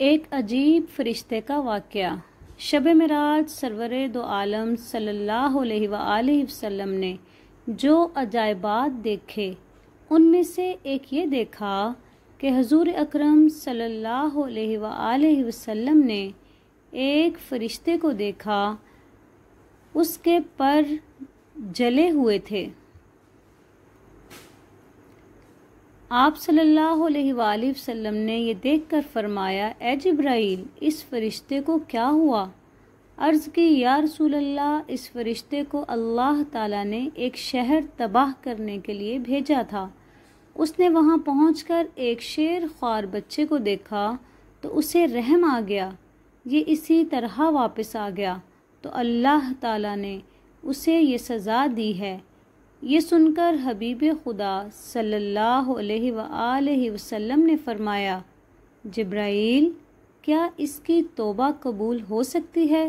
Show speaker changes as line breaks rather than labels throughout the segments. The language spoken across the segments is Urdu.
ایک عجیب فرشتے کا واقعہ۔ شب معراج سرور دو عالم صلی اللہ علیہ وآلہ وسلم نے جو عجائبات دیکھے ان میں سے ایک یہ دیکھا کہ حضور اکرم صلی اللہ علیہ وآلہ وسلم نے ایک فرشتے کو دیکھا، اس کے پر جلے ہوئے تھے۔ آپ صلی اللہ علیہ وآلہ وسلم نے یہ دیکھ کر فرمایا، اے جبرائیل، اس فرشتے کو کیا ہوا؟ عرض کی، یا رسول اللہ، اس فرشتے کو اللہ تعالیٰ نے ایک شہر تباہ کرنے کے لیے بھیجا تھا۔ اس نے وہاں پہنچ کر ایک شیر خوار بچے کو دیکھا تو اسے رحم آ گیا، یہ اسی طرح واپس آ گیا تو اللہ تعالیٰ نے اسے یہ سزا دی ہے۔ یہ سن کر حبیب خدا صلی اللہ علیہ وآلہ وسلم نے فرمایا، جبرائیل، کیا اس کی توبہ قبول ہو سکتی ہے؟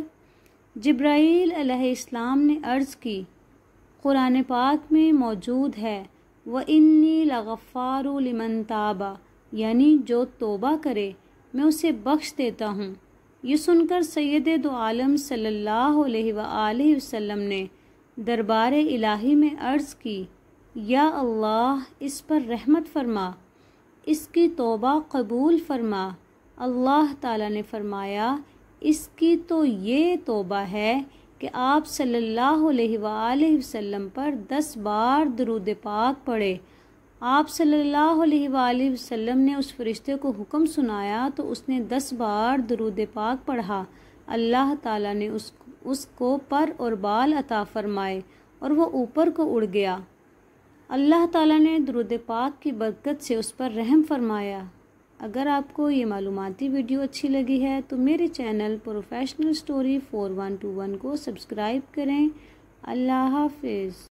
جبرائیل علیہ السلام نے عرض کی، قرآن پاک میں موجود ہے، وَإِنِّي لَغَفَّارُ لِمَن تَابَ، یعنی جو توبہ کرے میں اسے بخش دیتا ہوں۔ یہ سن کر سید دو عالم صلی اللہ علیہ وآلہ وسلم نے دربار الہی میں عرض کی، یا اللہ، اس پر رحمت فرما، اس کی توبہ قبول فرما۔ اللہ تعالیٰ نے فرمایا، اس کی تو یہ توبہ ہے کہ آپ صلی اللہ علیہ وآلہ وسلم پر 10 بار درود پاک پڑھے۔ آپ صلی اللہ علیہ وآلہ وسلم نے اس فرشتے کو حکم سنایا تو اس نے 10 بار درود پاک پڑھا۔ اللہ تعالیٰ نے اس کو پر اور بال عطا فرمائے اور وہ اوپر کو اڑ گیا۔ اللہ تعالیٰ نے درود پاک کی برکت سے اس پر رحم فرمایا۔ اگر آپ کو یہ معلوماتی ویڈیو اچھی لگی ہے تو میرے چینل پروفیشنل سٹوری 4121 کو سبسکرائب کریں۔ اللہ حافظ۔